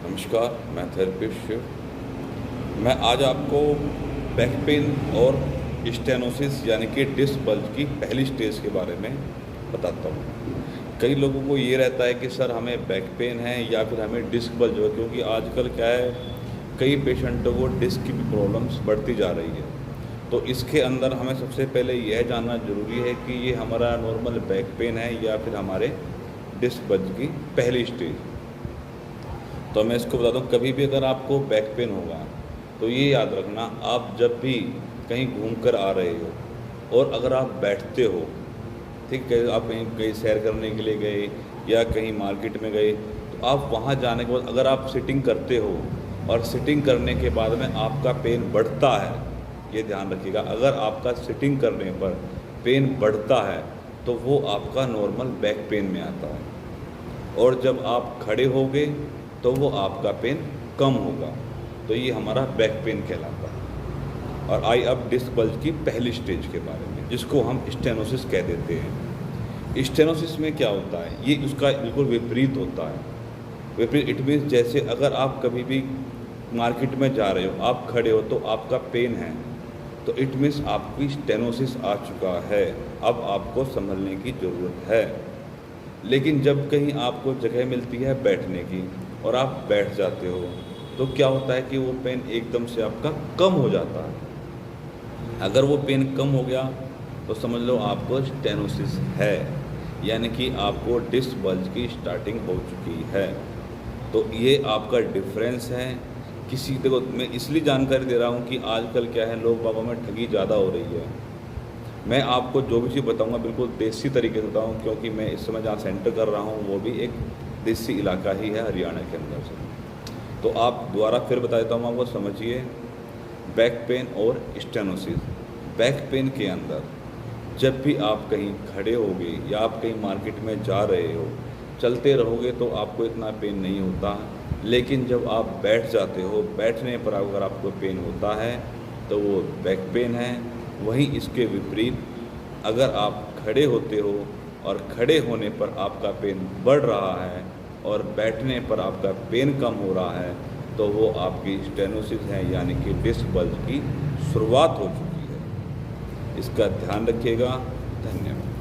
नमस्कार, मैं थेरेपिस्ट शिव। मैं आज आपको बैक पेन और स्टेनोसिस यानी कि डिस्क बल्ज की पहली स्टेज के बारे में बताता हूँ। कई लोगों को ये रहता है कि सर हमें बैक पेन है या फिर हमें डिस्क बल्ज हो, क्योंकि आजकल क्या है, कई पेशेंटों को डिस्क की भी प्रॉब्लम्स बढ़ती जा रही है। तो इसके अंदर हमें सबसे पहले यह जानना ज़रूरी है कि ये हमारा नॉर्मल बैक पेन है या फिर हमारे डिस्क बल्ज की पहली स्टेज। तो मैं इसको बताता हूँ, कभी भी अगर आपको बैक पेन होगा तो ये याद रखना, आप जब भी कहीं घूम कर आ रहे हो और अगर आप बैठते हो, ठीक है, आप कहीं कहीं सैर करने के लिए गए या कहीं मार्केट में गए, तो आप वहाँ जाने के बाद अगर आप सिटिंग करते हो और सिटिंग करने के बाद में आपका पेन बढ़ता है, ये ध्यान रखिएगा, अगर आपका सिटिंग करने पर पेन बढ़ता है तो वो आपका नॉर्मल बैक पेन में आता है। और जब आप खड़े होगे तो वो आपका पेन कम होगा, तो ये हमारा बैक पेन कहलाता है। और आई अब डिस्क बल्ज की पहली स्टेज के बारे में, जिसको हम स्टेनोसिस कह देते हैं। स्टेनोसिस में क्या होता है, ये उसका बिल्कुल विपरीत होता है। विपरीत इट मीन्स, जैसे अगर आप कभी भी मार्केट में जा रहे हो, आप खड़े हो तो आपका पेन है, तो इट मीन्स आपकी स्टेनोसिस आ चुका है, अब आपको संभलने की ज़रूरत है। लेकिन जब कहीं आपको जगह मिलती है बैठने की और आप बैठ जाते हो, तो क्या होता है कि वो पेन एकदम से आपका कम हो जाता है। अगर वो पेन कम हो गया तो समझ लो आपको स्टेनोसिस है, यानी कि आपको डिस्क बल्ज की स्टार्टिंग हो चुकी है। तो ये आपका डिफरेंस है। किसी देखो, मैं इसलिए जानकारी दे रहा हूँ कि आजकल क्या है, लोग बागों में ठगी ज़्यादा हो रही है। मैं आपको जो भी चीज़ बताऊंगा बिल्कुल देसी तरीके से बताऊँ, क्योंकि मैं इस समय जहाँ सेंटर कर रहा हूँ वो भी एक देसी इलाका ही है, हरियाणा के अंदर से। तो आप दोबारा फिर बता देता हूँ आपको, समझिए। बैक पेन और स्टेनोसिस। बैक पेन के अंदर जब भी आप कहीं खड़े होगे या आप कहीं मार्केट में जा रहे हो, चलते रहोगे तो आपको इतना पेन नहीं होता। लेकिन जब आप बैठ जाते हो, बैठने पर अगर आपको पेन होता है तो वो बैक पेन है। वहीं इसके विपरीत, अगर आप खड़े होते हो और खड़े होने पर आपका पेन बढ़ रहा है और बैठने पर आपका पेन कम हो रहा है, तो वो आपकी स्टेनोसिस है, यानी कि डिस्क बल्ज की शुरुआत हो चुकी है। इसका ध्यान रखिएगा। धन्यवाद।